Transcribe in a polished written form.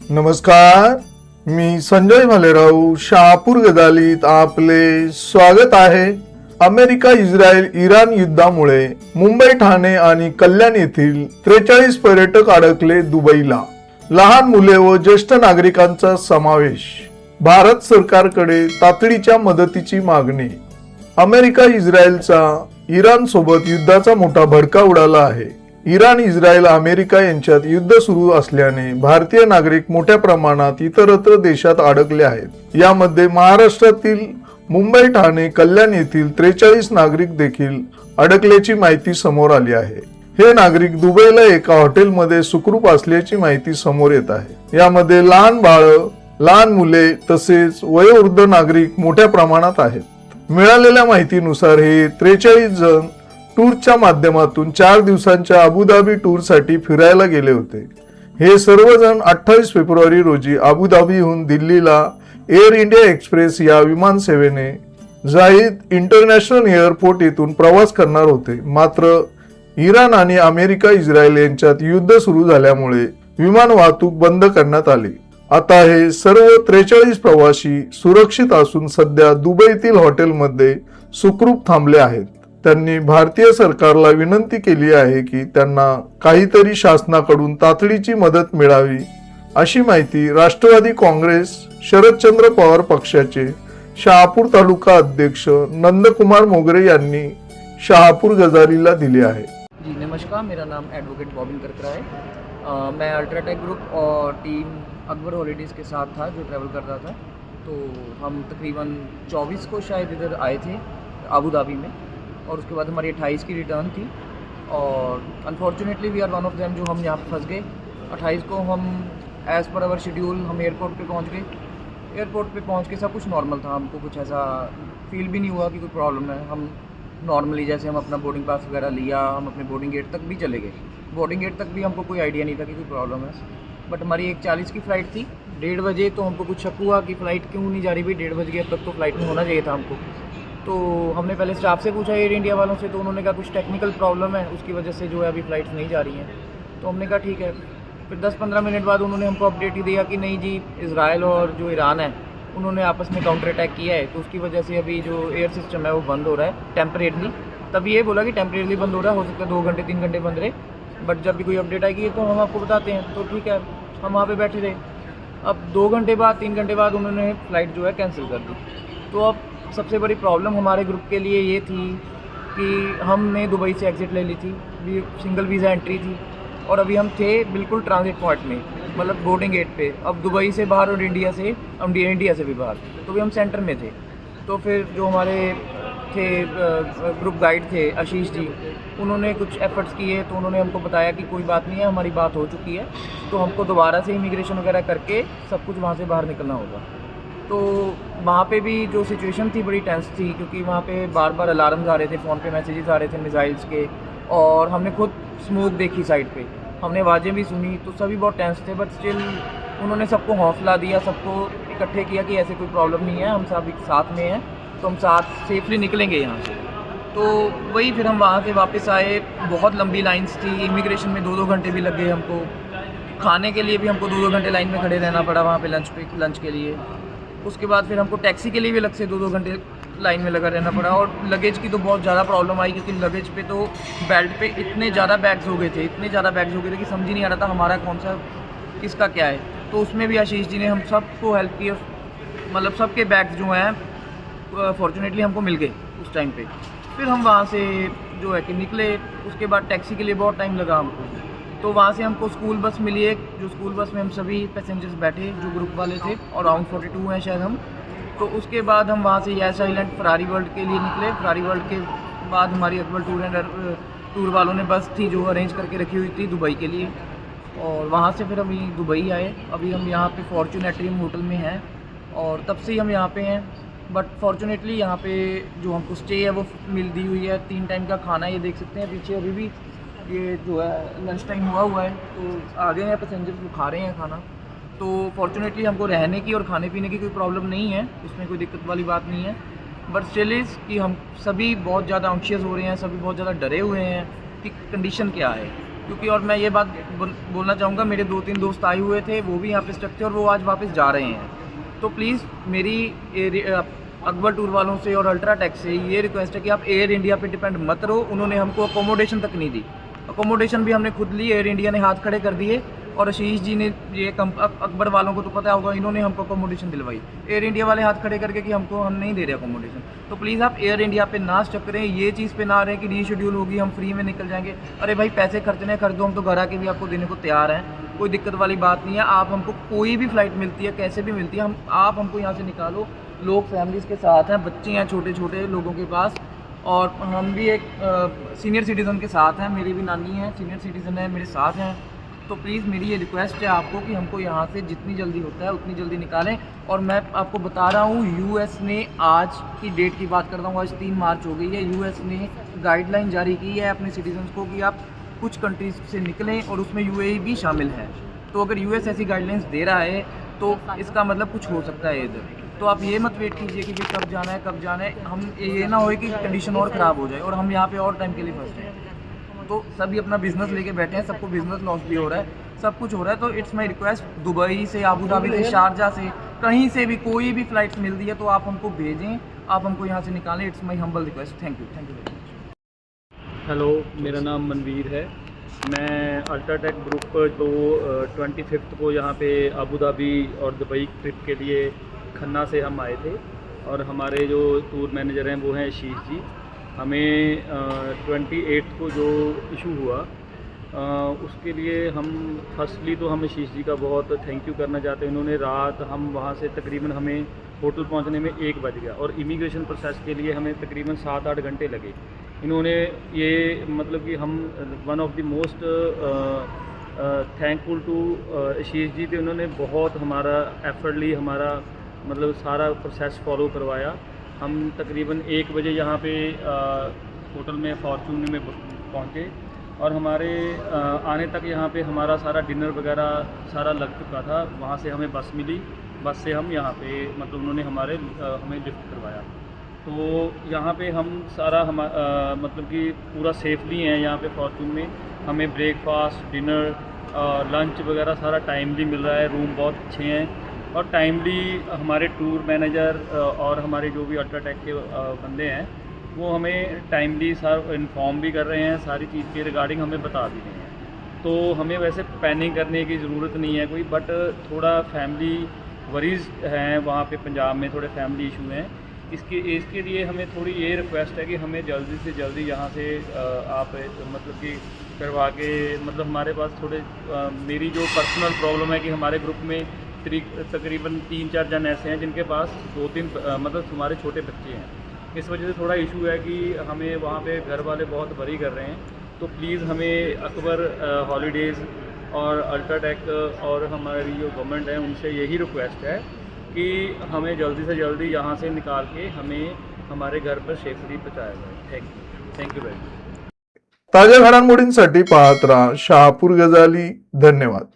नमस्कार, मी संजय भालेराव शहापूर गजालीत आपले स्वागत आहे. अमेरिका इस्रायल इराण युद्धामुळे मुंबई, ठाणे आणि कल्याण येथील 43 पर्यटक अडकले दुबईला. लहान मुले व ज्येष्ठ नागरिकांचा समावेश. भारत सरकारकडे तातडीच्या मदतीची मागणी. अमेरिका इस्रायलचा इराण सोबत युद्धाचा मोठा भडका उडाला आहे. इराण, इस्रायल, अमेरिका यांच्यात युद्ध सुरू असल्याने भारतीय नागरिक मोठ्या प्रमाणात इतरत्र देशात अडकले आहेत. यामध्ये महाराष्ट्रातील मुंबई, ठाणे, कल्याण येथील 43 नागरिक देखील अडकल्याची माहिती समोर आली आहे. हे नागरिक दुबईला एका हॉटेलमध्ये सुखरूप असल्याची माहिती समोर येत आहे. यामध्ये लहान बाळं, लहान मुले तसेच वयोवृद्ध नागरिक मोठ्या प्रमाणात आहेत. मिळालेल्या माहितीनुसार हे 43 जण टूरच्या माध्यमातून 4 दिवसांच्या अबुधाबी टूरसाठी फिरायला गेले होते. हे सर्वजण 28 फेब्रुवारी रोजी अबुधाबीहून दिल्लीला एअर इंडिया एक्सप्रेस या विमान सेवेने जाहिद इंटरनॅशनल एअरपोर्ट येथून प्रवास करणार होते. मात्र इराण आणि अमेरिका इस्रायल यांच्यात युद्ध सुरू झाल्यामुळे विमान वाहतूक बंद करण्यात आली. आता हे सर्व 43 प्रवासी सुरक्षित असून सध्या दुबईतील हॉटेलमध्ये सुखरूप थांबले आहेत. त्यांनी भारतीय सरकारला विनंती केली आहे की त्यांना काहीतरी शासनाकडून तातडीची मदत मिळावी, अशी माहिती राष्ट्रवादी काँग्रेस शरदचंद्र पवार पक्षाचे शहापूर तालुका अध्यक्ष नंदकुमार मोगरे यांनी शहापूर गजालीला दिली आहे. जी नमस्कार, मेरा नाम एडवोकेट बॉबिन करकरा है. मैं अल्ट्राटेक ग्रुप और टीम अकबर हॉलीडेज़ के साथ था जो ट्रैवल कर रहा था. तो हम तकरीबन 24 को शायद इधर आए थे अबू धाबी में, और उसके बाद हमारी 28 की रिटर्न थी. और unfortunately we are one of them जो हम यहाँ पर फंस गए. 28 को हम एज़ पर आवर शेड्यूल हम एयरपोर्ट पे पहुँच गए. एयरपोर्ट पे पहुँच के सब कुछ नॉर्मल था. हमको कुछ ऐसा फील भी नहीं हुआ कि कोई प्रॉब्लम है. हम नॉर्मली जैसे हम अपना बोर्डिंग पास वगैरह लिया, हम अपने बोर्डिंग गेट तक भी चले गए. बोर्डिंग गेट तक भी हमको कोई आइडिया नहीं था कि कोई प्रॉब्लम है. बट हमारी 1:40 की फ़्लाइट थी. 1:30 बजे तो हमको कुछ शक हुआ कि फ़्लाइट क्यों नहीं जा रही भाई. 1:30 बज गया, तब तो फ्लाइट में होना चाहिए था हमको. तो हमने पहले स्टाफ से पूछा एयर इंडिया वालों से, तो उन्होंने कहा कुछ टेक्निकल प्रॉब्लम है, उसकी वजह से जो है अभी फ़्लाइट्स नहीं जा रही हैं. तो हमने कहा ठीक है. फिर 10-15 मिनट बाद उन्होंने हमको अपडेट ही दिया कि नहीं जी, इज़राइल और जो ईरान है उन्होंने आपस में काउंटर अटैक किया है, तो उसकी वजह से अभी जो एयर सिस्टम है वो बंद हो रहा है टेम्परेरली. तभी ये बोला कि टेम्परेरली बंद हो रहा है, हो सकता है 2 घंटे 3 घंटे बंद रहे, बट जब भी कोई अपडेट आएगी तो हम आपको बताते हैं. तो ठीक है, हम वहाँ पे बैठे रहे. अब 2 घंटे बाद 3 घंटे बाद उन्होंने फ़्लाइट जो है कैंसिल कर दी. तो अब सबसे बड़ी प्रॉब्लम हमारे ग्रुप के लिए ये थी कि हमने दुबई से एग्ज़िट ले ली थी, सिंगल वीज़ा एंट्री थी, और अभी हम थे बिल्कुल ट्रांजिट पॉइंट में, मतलब बोर्डिंग गेट पे. अब दुबई से बाहर और इंडिया से भी बाहर, तो भी हम सेंटर में थे. तो फिर जो हमारे थे ग्रुप गाइड थे आशीष जी, उन्होंने कुछ एफर्ट्स किए. तो उन्होंने हमको बताया कि कोई बात नहीं है, हमारी बात हो चुकी है, तो हमको दोबारा से इमिग्रेशन वगैरह करके सब कुछ वहाँ से बाहर निकलना होगा. तो वहाँ पे भी जो सिचुएशन थी बड़ी टेंस थी, क्योंकि वहाँ पे बार बार अलार्म्स आ रहे थे, फ़ोन पे मैसेजेस आ रहे थे मिसाइल्स के, और हमने खुद स्मोक देखी साइड पे, हमने आवाज़ें भी सुनी, तो सभी बहुत टेंस थे. बट स्टिल उन्होंने सबको हौसला दिया, सबको इकट्ठे किया कि ऐसे कोई प्रॉब्लम नहीं है, हम सब एक साथ में हैं, तो हम साथ सेफली निकलेंगे यहाँ से. तो वही फिर हम वहाँ से वापस आए. बहुत लंबी लाइन्स थी, इमिग्रेशन में 2-2 घंटे भी लग गए हमको. खाने के लिए भी हमको 2-2 घंटे लाइन में खड़े रहना पड़ा वहाँ पे लंच के लिए. उसके बाद फिर हमको टैक्सी के लिए भी अलग से 2-2 घंटे लाइन में लगा रहना पड़ा. और लगेज की तो बहुत ज़्यादा प्रॉब्लम आई, क्योंकि लगेज पे तो बेल्ट पे इतने ज़्यादा बैग्स हो गए थे कि समझ ही नहीं आ रहा था हमारा कौन सा किसका क्या है. तो उसमें भी आशीष जी ने हम सबको हेल्प की, मतलब सबके बैग्स जो हैं फॉर्चुनेटली हमको मिल गए उस टाइम पे. फिर हम वहाँ से जो है कि निकले. उसके बाद टैक्सी के लिए बहुत टाइम लगा हमको. तो वहाँ से हमको स्कूल बस मिली एक, जो स्कूल बस में हम सभी पैसेंजर्स बैठे जो ग्रुप वाले थे, और अराउंड 42 हैं शायद हम. तो उसके बाद हम वहाँ से यस आइलैंड फरारी वर्ल्ड के लिए निकले. फरारी वर्ल्ड के बाद हमारी अकबर टूर वालों ने बस थी जो अरेंज करके रखी हुई थी दुबई के लिए, और वहाँ से फिर हम दुबई आए. अभी हम यहाँ पे फॉर्चून एट्रियम होटल में हैं, और तब से ही हम यहाँ पे हैं. बट फॉर्चुनेटली यहाँ पे जो हमको स्टे है वो मिल दी हुई है. 3 टाइम का खाना, ये देख सकते हैं पीछे अभी भी ये जो है लंच टाइम हुआ है, तो आ गए हैं पैसेंजर्स, वो खा रहे हैं खाना. तो फॉर्चुनेटली हमको रहने की और खाने पीने की कोई प्रॉब्लम नहीं है, उसमें कोई दिक्कत वाली बात नहीं है. बट स्टिल इज़ कि हम सभी बहुत ज़्यादा एंग्शियस हो रहे हैं, सभी बहुत ज़्यादा डरे हुए हैं कि कंडीशन क्या है. क्योंकि और मैं ये बात बोलना चाहूँगा, मेरे 2-3 दोस्त आए हुए थे, वो भी यहाँ पे स्टक थे और वो आज वापस जा रहे हैं। तो प्लीज़ मेरी अकबर टूर वालों से और अल्ट्राटेक से ये रिक्वेस्ट है कि आप एयर इंडिया पे डिपेंड मत रहो। उन्होंने हमको अकोमोडेशन तक नहीं दी, अकोमोडेशन भी हमने खुद ली, एयर इंडिया ने हाथ खड़े कर दिए और आशीष जी ने ये अकबर वालों को तो पता होगा, इन्होंने हमको अकोमोडेशन दिलवाई। एयर इंडिया वाले हाथ खड़े करके कि हम नहीं दे रहे अकोमोडेशन। तो प्लीज़ आप एयर इंडिया पे ना स्टक करें, ये चीज़ पे ना रहें कि रीशेड्यूल होगी हम फ्री में निकल जाएंगे। अरे भाई, पैसे खर्चने खर्च दो, हम तो घर आके भी आपको देने को तैयार हैं, कोई दिक्कत वाली बात नहीं है। आप हमको कोई भी फ़्लाइट मिलती है, कैसे भी मिलती है, आप हमको यहाँ से निकालो। लोग फैमिलीज़ के साथ हैं, बच्चे हैं छोटे छोटे लोगों के पास, और हम भी एक सीनियर सिटीज़न के साथ हैं, मेरी भी नानी है सीनियर सिटीज़न है, मेरे साथ हैं। तो प्लीज़ मेरी ये रिक्वेस्ट है आपको कि हमको यहाँ से जितनी जल्दी होता है उतनी जल्दी निकालें। और मैं आपको बता रहा हूँ, यूएस ने आज की डेट की बात करता हूँ, आज 3 मार्च हो गई है, यूएस ने गाइडलाइन जारी की है अपने सिटीजन्स को कि आप कुछ कंट्रीज से निकलें और उसमें यूएई भी शामिल है। तो अगर यूएस ऐसी गाइडलाइंस दे रहा है तो इसका मतलब कुछ हो सकता है इधर। तो आप ये मत वेट कीजिए कि भाई कब जाना है कब जाना है, हम ये ना हो कि कंडीशन और ख़राब हो जाए और हम यहाँ पे और टाइम के लिए फंस जाएँ। तो सभी अपना बिजनेस लेके बैठे हैं, सबको बिजनेस लॉस भी हो रहा है, सब कुछ हो रहा है। तो इट्स माय रिक्वेस्ट, दुबई से, अबू धाबी से, शारजा से, कहीं से भी कोई भी फ़्लाइट्स मिल रही है तो आप हमको भेजें, आप हमको यहाँ से निकालें। It's my humble request. Thank you very much. Hello, मेरा नाम मनवीर है। मैं अल्ट्राटेक ग्रुप जो 25 को यहाँ पे अबू धाबी और दुबई ट्रिप के लिए खन्ना से हम आए थे, और हमारे जो टूर मैनेजर हैं वो हैं आशीष जी। हमें 28 को जो इशू हुआ उसके लिए हम फर्स्टली तो हम आशीष जी का बहुत थैंक यू करना चाहते हैं। उन्होंने रात, हम वहाँ से तकरीबन हमें होटल पहुँचने में 1 बज गया और इमिग्रेशन प्रोसेस के लिए हमें तकरीबन 7-8 घंटे लगे। इन्होंने ये मतलब कि हम one of the most thankful to Ashish ji थे। उन्होंने बहुत हमारा एफर्टली हमारा मतलब सारा प्रोसेस फॉलो करवाया। हम तकरीबन 1 बजे यहाँ पे होटल में फॉर्चून में पहुँचे और हमारे आने तक यहाँ पे हमारा सारा डिनर वगैरह सारा लग चुका था। वहाँ से हमें बस मिली, बस से हम यहाँ पे मतलब उन्होंने हमें लिफ्ट करवाया। तो यहाँ पे हम सारा मतलब कि पूरा सेफली हैं यहाँ पे फॉर्चून में। हमें ब्रेकफास्ट, डिनर, लंच वगैरह सारा टाइमली मिल रहा है। रूम बहुत अच्छे हैं और टाइमली हमारे टूर मैनेजर और हमारे जो भी अल्ट्राटेक के बंदे हैं वो हमें टाइमली सर इन्फॉर्म भी कर रहे हैं, सारी चीज़ के रिगार्डिंग हमें बता भी रहे हैं। तो हमें वैसे पैनिक करने की ज़रूरत नहीं है कोई, बट थोड़ा फैमिली वरीज़ हैं वहाँ पे पंजाब में, थोड़े फैमिली इशू हैं। इसके लिए हमें थोड़ी ये रिक्वेस्ट है कि हमें जल्दी से जल्दी यहाँ से आप मतलब कि करवा के, मतलब हमारे पास थोड़े मेरी जो पर्सनल प्रॉब्लम है कि हमारे ग्रुप में तकरीबन 3-4 जन ऐसे हैं जिनके पास 2-3 मतलब हमारे छोटे बच्चे हैं। इस वजह से थोड़ा इशू है कि हमें वहाँ पे घर वाले बहुत वरी कर रहे हैं। तो प्लीज़ हमें अकबर हॉलीडेज़ और अल्ट्राटेक और हमारी जो गवर्नमेंट है उनसे यही रिक्वेस्ट है कि हमें जल्दी से जल्दी यहाँ से निकाल के हमें हमारे घर पर सेफली पहुँचाया जाए। Thank you very much. ताज्या घडामोडींसाठी पाहत राहा शहापूर गजाली। धन्यवाद।